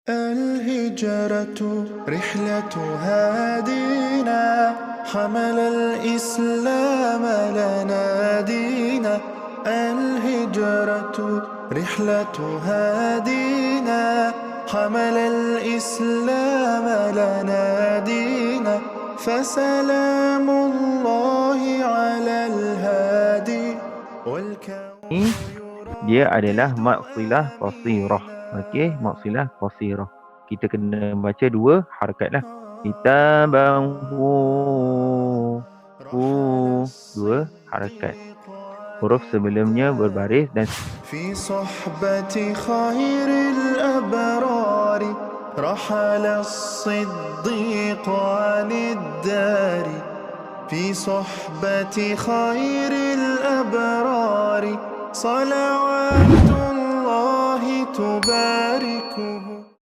الهجرة رحلة هادينا حمل الإسلام لنا دينا. الهجرة رحلة هادينا حمل الإسلام لنا دينا. فسلام الله على الهادي والكون. Dia adalah maksilah qasirah. Okey, maksilah qasirah. Kita kena baca dua harakat lah. Kitaban dua harakat. Huruf sebelumnya berbaris dan في صحبة خير الأبرار رحل الصديق عن الدار. في صحبة خير الأبرار صلوات الله تبارك